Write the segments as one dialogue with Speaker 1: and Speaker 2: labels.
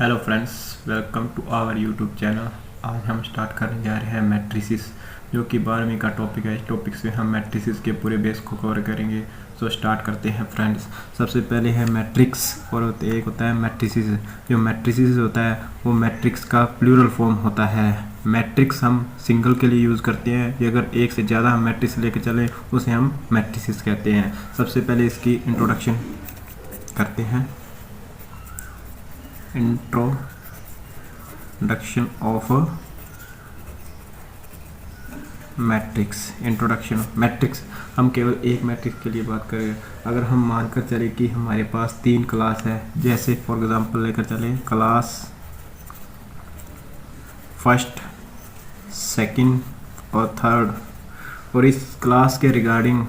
Speaker 1: Hello friends, welcome to our YouTube channel. आज हम start करने जा रहे हैं मैट्रिसेस, जो कि 12वीं का टॉपिक है। इस टॉपिक से हम मैट्रिसेस के पूरे बेस को कवर करेंगे। तो स्टार्ट करते हैं फ्रेंड्स। सबसे पहले है मैट्रिक्स और एक होता है मैट्रिसेस। जो मैट्रिसेस होता है वो मैट्रिक्स का प्लूरल फॉर्म होता है। मैट्रिक्स हम सिंगल के लिए यूज़ करते हैं, कि अगर एक से ज़्यादा हम मैट्रिक्स लेके चले उसे हम मैट्रिसेस कहते हैं। सबसे पहले इसकी इंट्रोडक्शन करते हैं। Introduction of matrix. Introduction of matrix, हम केवल एक मैट्रिक्स के लिए बात करें। अगर हम मानकर चले कि हमारे पास 3 क्लास है, जैसे फॉर एग्जांपल लेकर चले क्लास फर्स्ट, सेकंड और थर्ड, और इस क्लास के रिगार्डिंग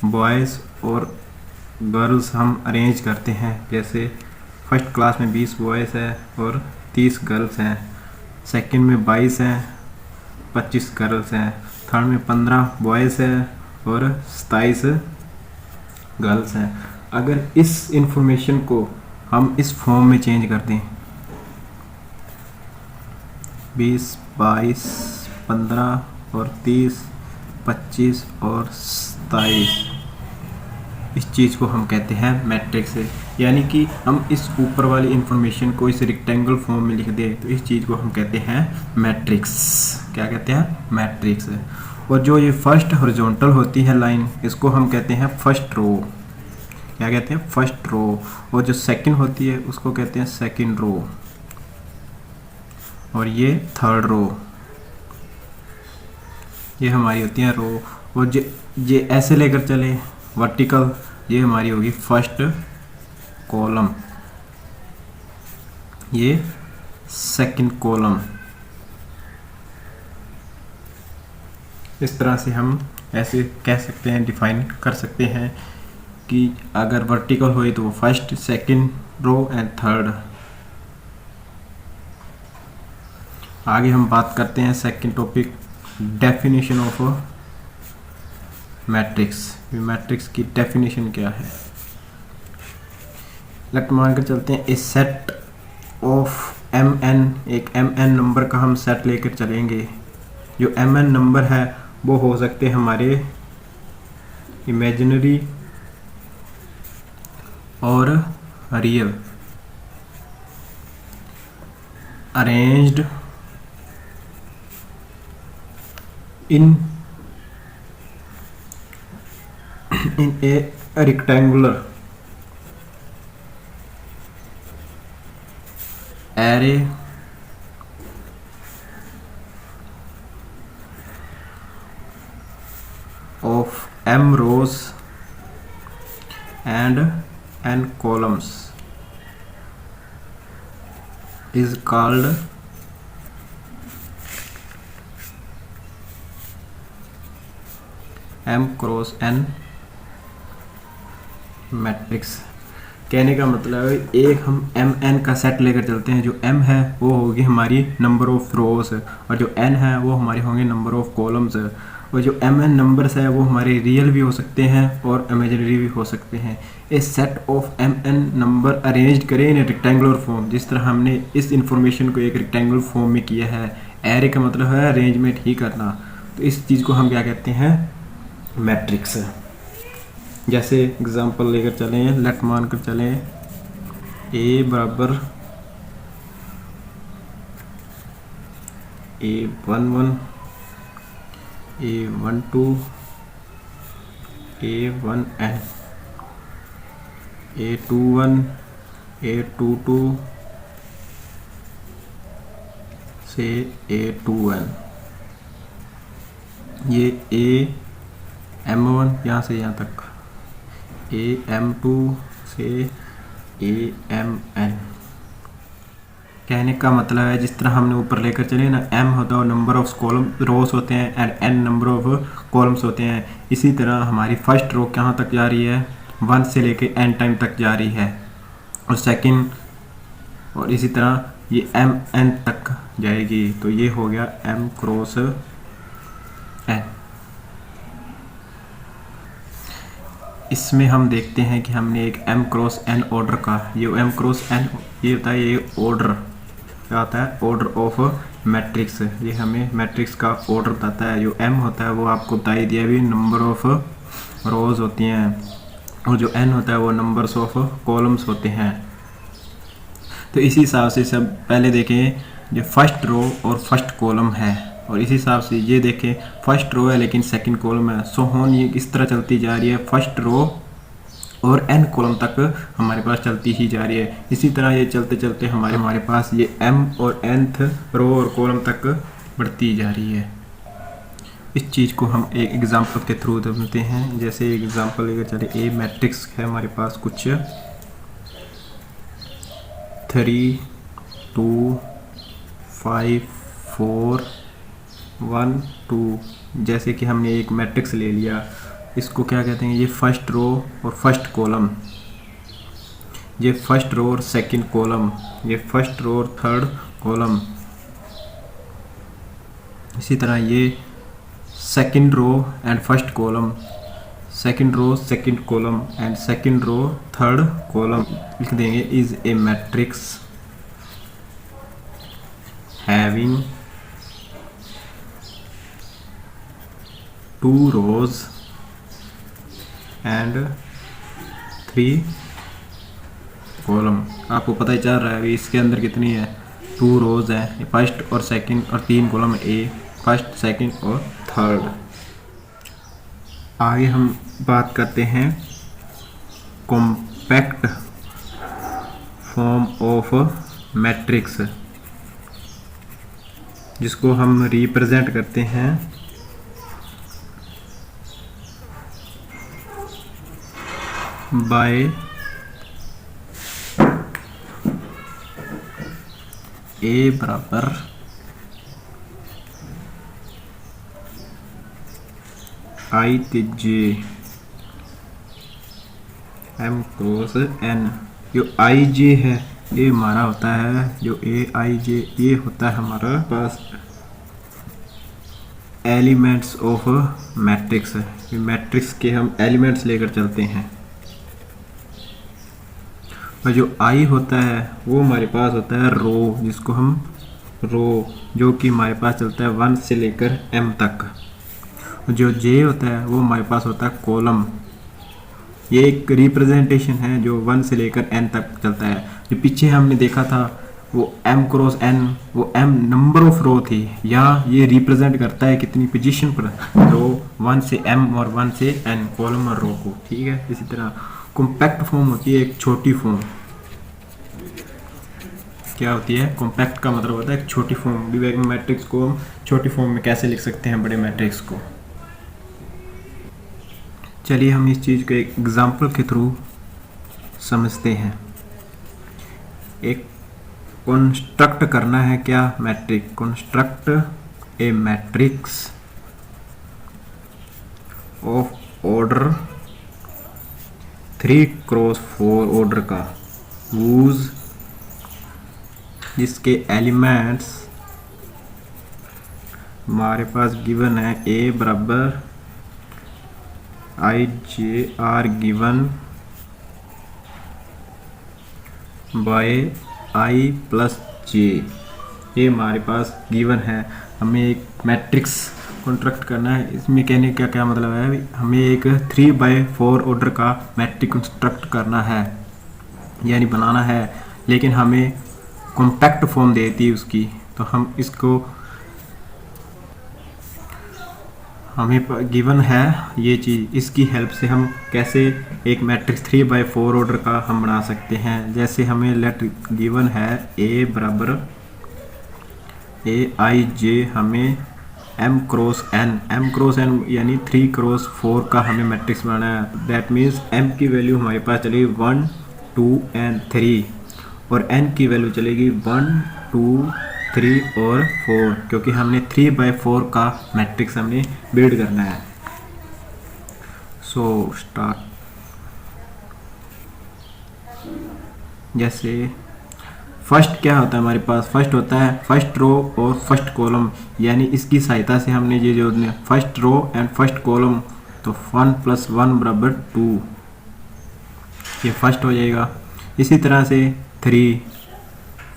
Speaker 1: बॉयज़ और गर्ल्स हम अरेंज करते हैं। जैसे फर्स्ट क्लास में 20 बॉयज़ है और 30 गर्ल्स हैं, सेकंड में 22 हैं, 25 गर्ल्स हैं, थर्ड में 15 बॉयज़ हैं और 27 गर्ल्स हैं। अगर इस इंफॉर्मेशन को हम इस फॉर्म में चेंज कर दें, 20, 22, 15 और 30, 25 और 27, इस चीज़ को हम कहते हैं मैट्रिक्स। यानी कि हम इस ऊपर वाली इंफॉर्मेशन को इस रेक्टेंगल फॉर्म में लिख दें तो इस चीज़ को हम कहते हैं मैट्रिक्स। क्या कहते हैं? मैट्रिक्स। और जो ये फर्स्ट हॉरिजॉन्टल होती है लाइन, इसको हम कहते हैं फर्स्ट रो। क्या कहते हैं? First row. और जो सेकंड होती है उसको कहते हैं सेकंड रो, और ये थर्ड रो। ये हमारी होती है रो। और ये ऐसे लेकर चले वर्टिकल, ये हमारी होगी फर्स्ट कॉलम, ये सेकंड कॉलम। इस तरह से हम ऐसे कह सकते हैं, डिफाइन कर सकते हैं कि अगर वर्टिकल हुई तो वो first, second row and third. आगे हम बात करते हैं second topic, definition of matrix. Matrix की डेफिनेशन क्या है? लेट मान कर चलते हैं a set of M n. एक एम एन नंबर का हम सेट लेकर चलेंगे। जो एम एन नंबर है वो हो सकते हैं हमारे इमेजिनरी और real, arranged in a rectangular array of m rows and n columns is called m cross n matrix. कहने का मतलब है एक हम एम एन का सेट लेकर चलते हैं। जो m है वो होगी हमारी नंबर ऑफ रोज, और जो n है वो हमारे होंगे नंबर ऑफ कॉलम्स। और जो एम एन नंबर्स है वो हमारे रियल भी हो सकते हैं और इमेजिनरी भी हो सकते हैं। A set of M N number arrange करें इन रेक्टेंगुलर फॉर्म। जिस तरह हमने इस इंफॉर्मेशन को एक रेक्टेंगुलर फॉर्म में किया है, एरे का मतलब है अरेंजमेंट ही करना, तो इस चीज़ को हम क्या कहते हैं? मैट्रिक्स। जैसे एग्जांपल लेकर चलें, लेट मान कर चलें ए बराबर A11, A12, A1n, A21, A22 से A2n। ये AM1 यहाँ से यहाँ तक, AM2 से AMN। कहने का मतलब है जिस तरह हमने ऊपर लेकर चले ना, m होता है नंबर ऑफ कॉलम रोज होते हैं and n number of columns होते हैं। इसी तरह हमारी फर्स्ट रो कहाँ तक जा रही है? 1 से लेकर n टाइम तक जा रही है, और सेकंड, और इसी तरह ये mn तक जाएगी। तो ये हो गया m क्रॉस n। इसमें हम देखते हैं कि हमने एक m क्रॉस n ऑर्डर का, ये m क्रॉस n ये होता है, ये ऑर्डर क्या होता है, ऑर्डर ऑफ मैट्रिक्स। ये हमें मैट्रिक्स का ऑर्डर बताता है। जो m होता है वो आपको बता ही दिया भी, नंबर ऑफ रोज होती हैं, और जो n होता है वो नंबर्स ऑफ कॉलम्स होते हैं। तो इसी हिसाब से सब पहले देखें जो फर्स्ट रो और फर्स्ट कॉलम है, और इसी हिसाब से ये देखें फर्स्ट रो है लेकिन सेकंड कॉलम है। सो होन ये इस तरह चलती जा रही है, फर्स्ट रो और n कॉलम तक हमारे पास चलती ही जा रही है। इसी तरह ये चलते चलते हमारे पास ये m और nth रो और कॉलम तक बढ़ती जा रही है। इस चीज़ को हम एक एग्जांपल के थ्रू समझते हैं। जैसे एग्जांपल लेकर चले, ए मैट्रिक्स है हमारे पास कुछ 3 2 5 4 1 2, जैसे कि हमने एक मैट्रिक्स ले लिया, इसको क्या कहते हैं, ये फर्स्ट रो और फर्स्ट कॉलम, ये फर्स्ट रो और सेकंड कॉलम, ये फर्स्ट रो और थर्ड कॉलम। इसी तरह ये second row and first column, second row second column and second row third column लिख देंगे। Is a matrix having 2 rows and 3 column. आपको पता ही चल रहा है अभी इसके अंदर कितनी है, 2 रोज है, फर्स्ट और सेकंड, और 3 कॉलम ए, फर्स्ट सेकंड और थर्ड। आगे हम बात करते हैं कॉम्पैक्ट फॉर्म ऑफ मैट्रिक्स, जिसको हम रिप्रेजेंट करते हैं बाय ए बराबर I J M cross N. जो आई जे है ये हमारा होता है, जो ए आई जे ये होता है हमारा पास एलिमेंट्स ऑफ मैट्रिक्स है। मैट्रिक्स के हम एलिमेंट्स लेकर चलते हैं, और जो आई होता है वो हमारे पास होता है रो, जिसको हम रो, जो कि हमारे पास चलता है 1 से लेकर m तक। और जो जे होता है वो हमारे पास होता है कॉलम। ये एक रिप्रेजेंटेशन है जो 1 से लेकर n तक चलता है। जो पीछे हमने देखा था वो m क्रॉस n, वो m नंबर ऑफ रो थी, यहाँ ये रिप्रेजेंट करता है कितनी पोजीशन पर, रो 1 से m और 1 से n, कॉलम और रो को। ठीक है, इसी तरह कॉम्पैक्ट फॉर्म होती है एक छोटी फॉर्म। क्या होती है, कॉम्पैक्ट का मतलब होता है एक छोटी फॉर्म। मैट्रिक्स को हम छोटी फॉर्म में कैसे लिख सकते हैं बड़े मैट्रिक्स को। चलिए हम इस चीज़ को एक एग्जांपल के थ्रू समझते हैं। एक कंस्ट्रक्ट करना है क्या, matrix, construct a matrix of order 3 cross 4 order का, whose जिसके एलिमेंट्स हमारे पास गिवन है ए बराबर I J are given by I plus J. ये हमारे पास गिवन है। हमें एक मैट्रिक्स कंस्ट्रक्ट करना है। इसमें कहने का क्या मतलब है, हमें एक 3/4 ऑर्डर का मैट्रिक्स कंस्ट्रक्ट करना है, यानी बनाना है, लेकिन हमें कॉम्पैक्ट फॉर्म देती है उसकी। तो हम इसको, हमें गिवन है ये चीज़, इसकी हेल्प से हम कैसे एक मैट्रिक्स 3/4 ऑर्डर का हम बना सकते हैं। जैसे हमें लेट गिवन है ए बराबर ए आई जे, हमें m क्रॉस n यानी 3 क्रॉस 4 का हमें मैट्रिक्स बनाना है। दैट मीन्स m की वैल्यू हमारे पास चलेगी 1 2 एंड 3, और n की वैल्यू चलेगी 1 2 3 और 4, क्योंकि हमने 3/4 का मैट्रिक्स हमने बिल्ड करना है। So start. जैसे फर्स्ट क्या होता है हमारे पास, फर्स्ट होता है फर्स्ट रो और फर्स्ट कॉलम, यानी इसकी सहायता से हमने ये जो first row and first column, तो 1 + 1 = 2, ये फर्स्ट हो जाएगा। इसी तरह से 3,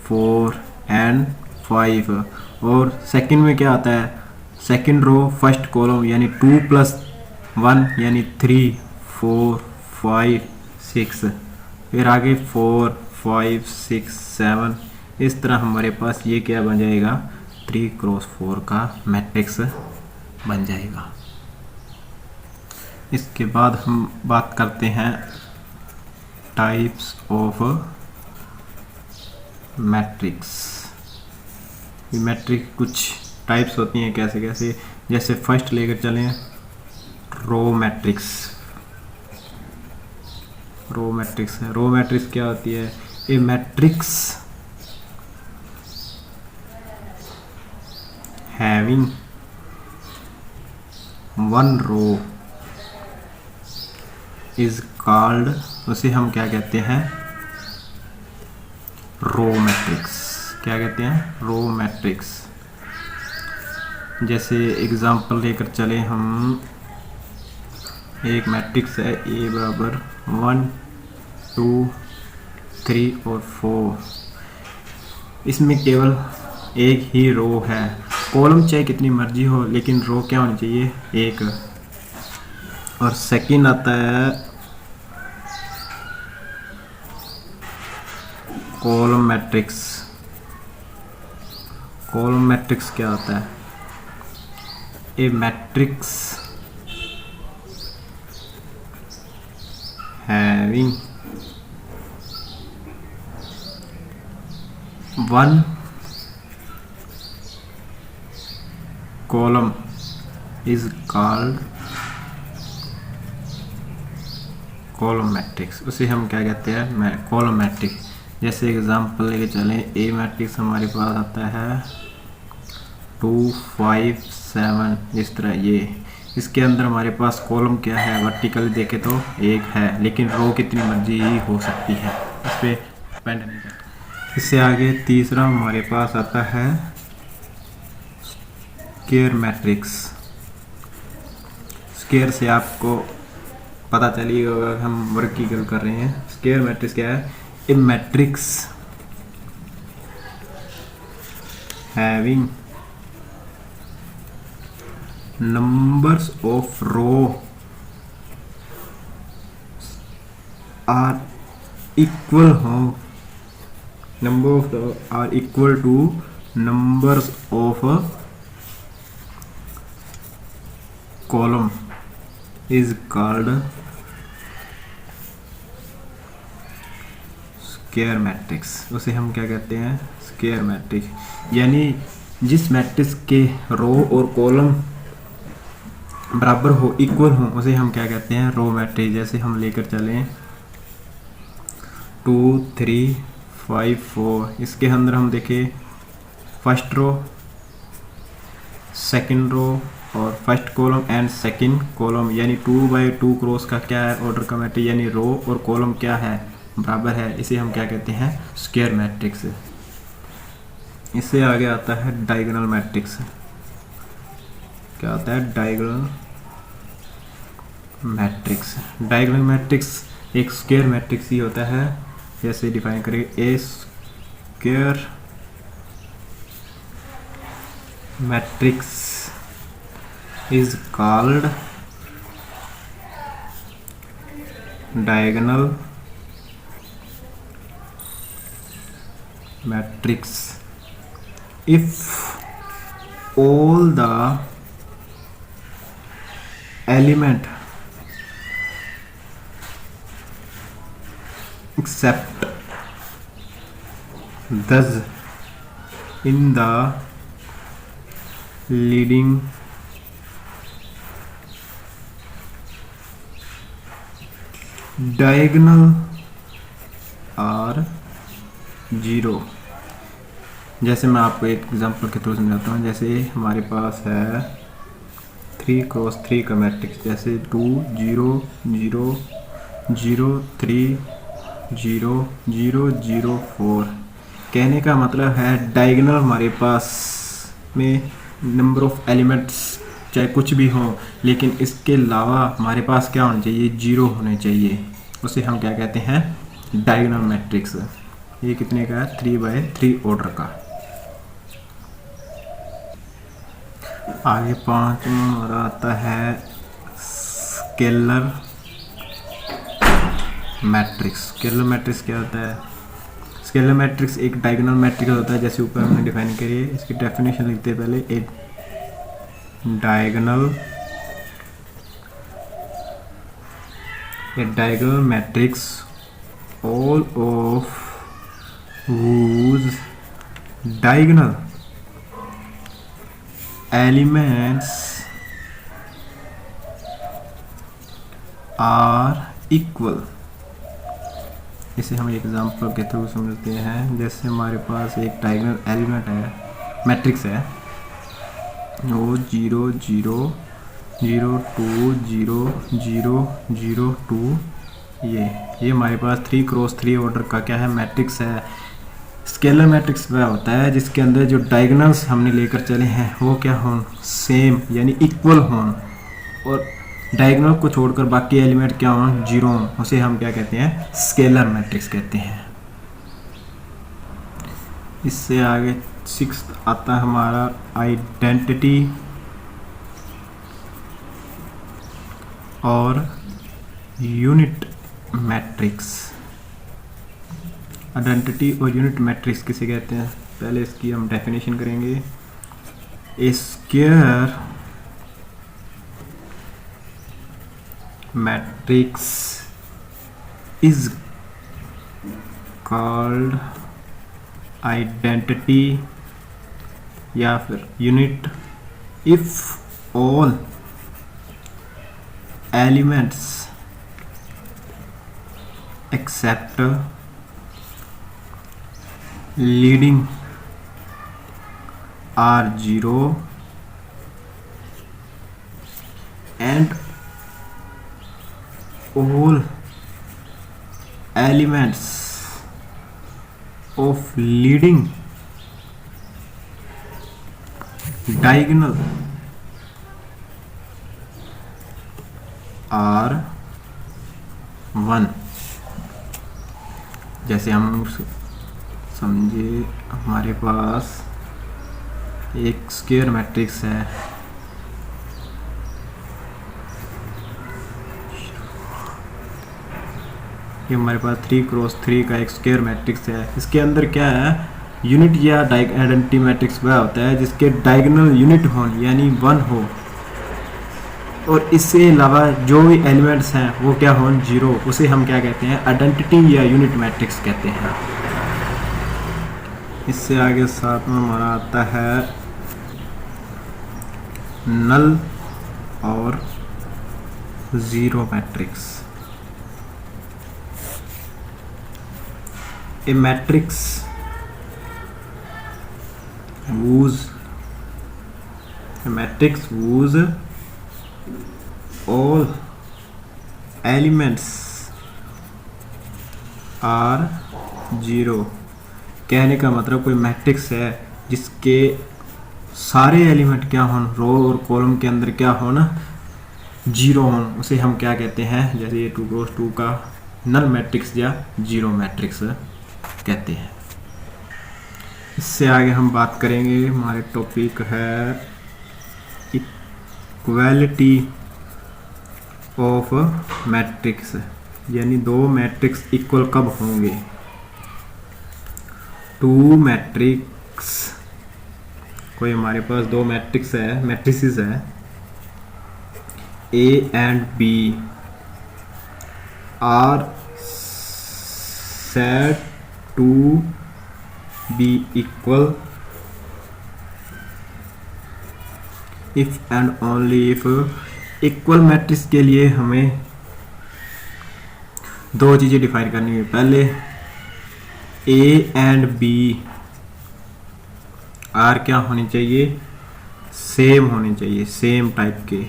Speaker 1: 4 एंड 5। और सेकंड में क्या आता है, सेकंड रो फर्स्ट कॉलम यानी 2 + 1 यानी 3, 4, 5, 6। फिर आगे 4, 5, 6, 7। इस तरह हमारे पास ये क्या बन जाएगा, 3x4 का मैट्रिक्स बन जाएगा। इसके बाद हम बात करते हैं टाइप्स ऑफ मैट्रिक्स। ये मैट्रिक्स कुछ टाइप्स होती हैं, कैसे कैसे, जैसे फर्स्ट लेकर चलें रो मैट्रिक्स। रो मैट्रिक्स है, रो मैट्रिक्स क्या होती है, a matrix having 1 row is called, उसे हम क्या कहते हैं, रो मैट्रिक्स। क्या कहते हैं, रो मैट्रिक्स। जैसे एग्जांपल लेकर चले हम, एक मैट्रिक्स है ए बराबर 1, 2, 3 और 4। इसमें केवल एक ही रो है, कॉलम चाहे कितनी मर्जी हो लेकिन रो क्या होनी चाहिए, एक। और सेकंड आता है कॉलम मैट्रिक्स। कॉलम मैट्रिक्स क्या होता है, a matrix having 1 column is called column matrix. उसे हम क्या कहते हैं, कॉलम मैट्रिक्स। जैसे एग्जांपल लेके चलें, ए मैट्रिक्स हमारे पास आता है 2, 5, 7। इस तरह ये, इसके अंदर हमारे पास कॉलम क्या है, वर्टिकल देखे तो एक है, लेकिन रो कितनी मर्जी ही हो सकती है, इस पर डिपेंड नहीं करता। इससे आगे तीसरा हमारे पास आता है स्क्वायर मैट्रिक्स। स्क्वायर से आपको पता चलेगा अगर हम वर्गीकरण कर रहे हैं। स्क्वायर मैट्रिक्स क्या है, a matrix having numbers of row are equal हो, number of row are equal to numbers of column is called square matrix. उसे हम क्या कहते हैं, स्क्वायर मैट्रिक्स। यानी जिस मैट्रिक्स के रो और कॉलम बराबर हो, इक्वल हो, उसे हम क्या कहते हैं, रो मैट्रिक्स। जैसे हम लेकर चलें 2, 3, 5, 4। इसके अंदर हम देखें फर्स्ट रो, सेकंड रो और first column and second column, यानी 2/2 क्रॉस का क्या है, ऑर्डर का मैट्रिक्स, यानी रो और कॉलम क्या है, बराबर है। इसे हम क्या कहते हैं, स्क्वायर मैट्रिक्स। इससे आगे आता है डायगोनल मैट्रिक्स। क्या आता है, डायगोनल मैट्रिक्स। डायगोनल मैट्रिक्स एक स्क्वायर मैट्रिक्स ही होता है। जैसे डिफाइन करें, a square matrix is called diagonal matrix if all the element except thus in the leading diagonal are 0। जैसे मैं आपको एक एग्जांपल के थ्रू समझाता हूँ। जैसे हमारे पास है 3x3 का मैट्रिक्स, जैसे 2, 0, 0, 0, 3, 0, 0, 0, 4। कहने का मतलब है डायगोनल हमारे पास में नंबर ऑफ एलिमेंट्स चाहे कुछ भी हो, लेकिन इसके अलावा हमारे पास क्या होना चाहिए, 0 होने चाहिए। उसे हम क्या कहते हैं, डायगोनल मैट्रिक्स। ये कितने का है, 3/3 ऑर्डर का। आगे 5 हमारा आता है स्केलर मैट्रिक्स। स्केलर मैट्रिक्स क्या होता है, स्केलर मैट्रिक्स एक डायगोनल मैट्रिक्स होता है, जैसे ऊपर हमने डिफाइन करी है। इसकी डेफिनेशन लिखते हैं पहले, एक diagonal matrix all of whose diagonal elements are equal। इसे हम एग्जांपल के थ्रू समझते हैं। जैसे हमारे पास एक डायगोनल एलिमेंट है, मैट्रिक्स है, वो 0 0 0 2 0 0 0 2, ये हमारे पास 3x3 ऑर्डर का क्या है, मैट्रिक्स है। स्केलर मैट्रिक्स वह होता है जिसके अंदर जो डायगोनल्स हमने लेकर चले हैं वो क्या हों, सेम यानी इक्वल हों, और डायगोनल को छोड़कर बाकी एलिमेंट क्या हों, 0 हों। उसे हम क्या कहते हैं, स्केलर मैट्रिक्स कहते हैं। इससे आगे 6 आता है हमारा आइडेंटिटी और यूनिट मैट्रिक्स। आइडेंटिटी और यूनिट मैट्रिक्स किसे कहते हैं, पहले इसकी हम डेफिनेशन करेंगे। A square matrix is called identity या फिर unit if all elements except leading are 0 and all elements of leading diagonal are 1। जैसे हम समझे हमारे पास एक स्क्वायर मैट्रिक्स है, ये हमारे पास 3x3 का एक स्क्वायर मैट्रिक्स है। इसके अंदर क्या है, यूनिट या आइडेंटिटी मैट्रिक्स वह होता है जिसके डायगोनल यूनिट हो यानी 1 हो, और इससे अलावा जो भी एलिमेंट्स हैं वो क्या हों, 0। उसे हम क्या कहते हैं, आइडेंटिटी या यूनिट मैट्रिक्स कहते हैं। इससे आगे साथ में हमारा आता है नल और zero matrix. A matrix whose all elements are 0। कहने का मतलब कोई मैट्रिक्स है जिसके सारे एलिमेंट क्या हों, रो और कॉलम के अंदर क्या हो ना, 0 हों, उसे हम क्या कहते हैं, जैसे ये 2x2 का नल मैट्रिक्स या 0 मैट्रिक्स कहते हैं। इससे आगे हम बात करेंगे, हमारे टॉपिक है इक्वालिटी ऑफ मैट्रिक्स, यानी दो मैट्रिक्स इक्वल कब होंगे। टू मैट्रिक्स, कोई हमारे पास दो मैट्रिक्स है, मैट्रिसेस है A and B are set to be equal if and only if. Equal matrix के लिए हमें दो चीज़ें डिफाइन करनी है। पहले ए एंड बी आर क्या होनी चाहिए, सेम होने चाहिए, सेम टाइप के।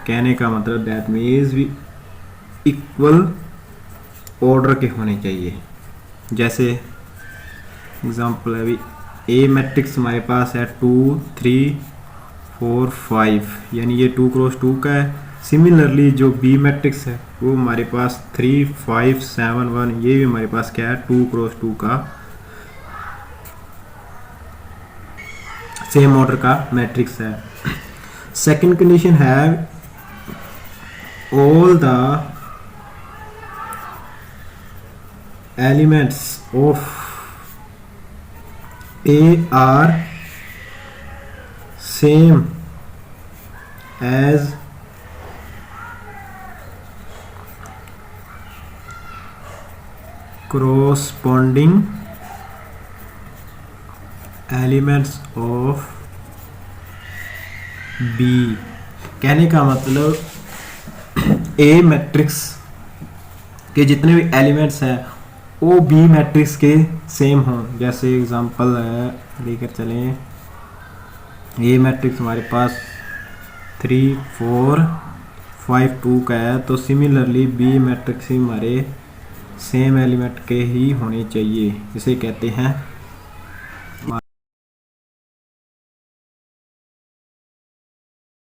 Speaker 1: कहने का मतलब दैट मीन्स भी इक्वल ऑर्डर के होने चाहिए। जैसे एग्जांपल है, अभी ए मैट्रिक्स हमारे पास है 2 3 4 5, यानी ये 2x2 का है, सिमिलरली जो बी मैट्रिक्स है वो हमारे पास 3 5 7 1, ये भी हमारे पास क्या है 2 क्रॉस 2 का सेम ऑर्डर का मैट्रिक्स है। सेकंड कंडीशन है all the elements of A are same as corresponding elements of B। कहने का मतलब ए मैट्रिक्स के जितने भी एलिमेंट्स हैं वो बी मैट्रिक्स के सेम हों। जैसे एग्जांपल है लेकर चलें, ए मैट्रिक्स हमारे पास 3 4 5 2 का है, तो सिमिलरली बी मैट्रिक्स ही हमारे सेम एलिमेंट के ही होने चाहिए। इसे कहते हैं